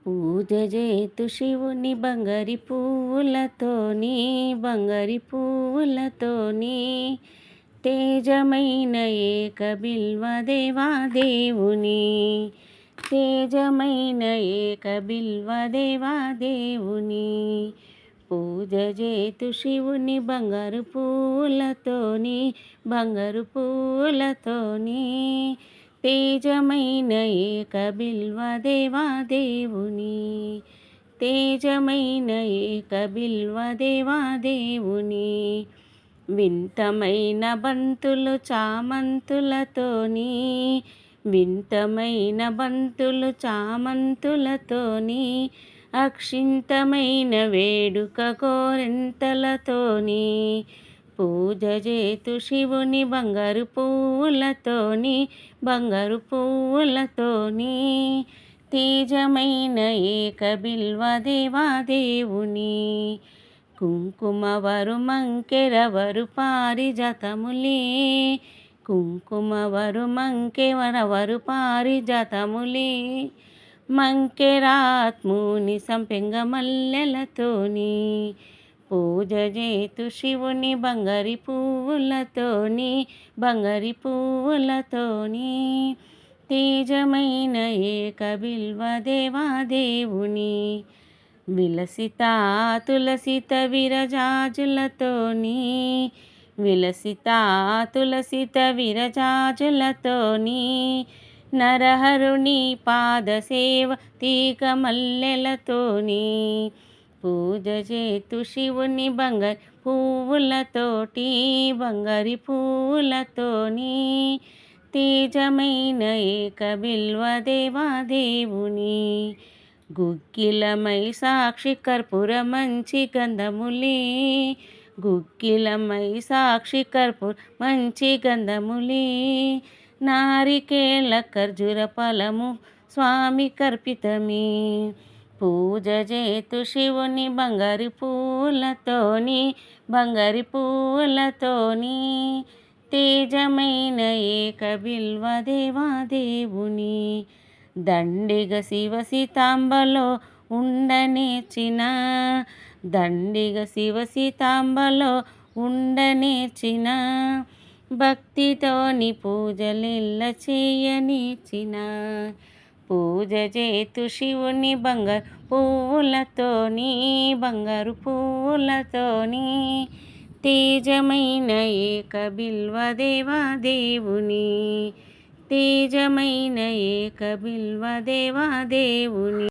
పూజ చేతు శివుని బంగారి పువ్వులతోని బంగారి పువ్వులతోని తేజమైన ఏక బిల్వ దేవాదేవుని తేజమైన ఏక బిల్వ దేవాదేవుని పూజ చేతు శివుని బంగారు పువ్వులతోని బంగారు పువ్వులతోని తేజమైన ఏక బిల్వ దేవాదేవుని తేజమైన ఏక బిల్వ దేవాదేవుని వింతమైన బంతులు చామంతులతోని వింతమైన బంతులు చామంతులతోని అక్షింతమైన వేడుక గోరెంతలతోని పూజ చేతు శివుని బంగారు పువ్వులతోని బంగారు పువ్వులతోని తేజమైన ఏక బిల్వ దేవాదేవుని కుంకుమవరు మంకెరవరు పారిజాతములే కుంకుమవరు మంకెవరవరు పారిజాతములే మంకెరాత్ముని సంపెంగ మల్లెలతోని పూజ చేతు శివుని బంగారి పువ్వులతోని బంగారి పువ్వులతోని తేజమైన ఏక బిల్వ దేవాదేవుని విలసిత తులసిత విరజాజులతోని విలసిత తులసిత విరజాజులతోని నరహరుని పాదసేవ తీగ మల్లెలతోని పూజ చేతు శివుని బంగారి పువ్వులతోటి బంగారి పువ్వులతోని తేజమైన ఏక బిల్వ దేవాదేవుని గుగ్గిలమై సాక్షి కర్పూర మంచి గంధములే గుగ్గిలమై సాక్షి కర్పూర మంచి గంధములే నారికేళ ఖర్జూర ఫలము స్వామి కర్పితమే పూజ చేతు శివుని బంగారి పువ్వులతోని బంగారి పువ్వులతోని తేజమైన ఏక బిల్వ దేవాదేవుని దండిగ శివ సీతాంబలో ఉండనేర్చిన దండిగ శివ సీతాంబలో ఉండనేర్చిన భక్తితోని పూజలెల్ల చేయనిచ్చిన పూజ చేతు శివుని బంగారు పువ్వులతోని బంగారు పువ్వులతోని తేజమైన ఏక బిల్వ దేవాదేవుని తేజమైన ఏక బిల్వ దేవాదేవుని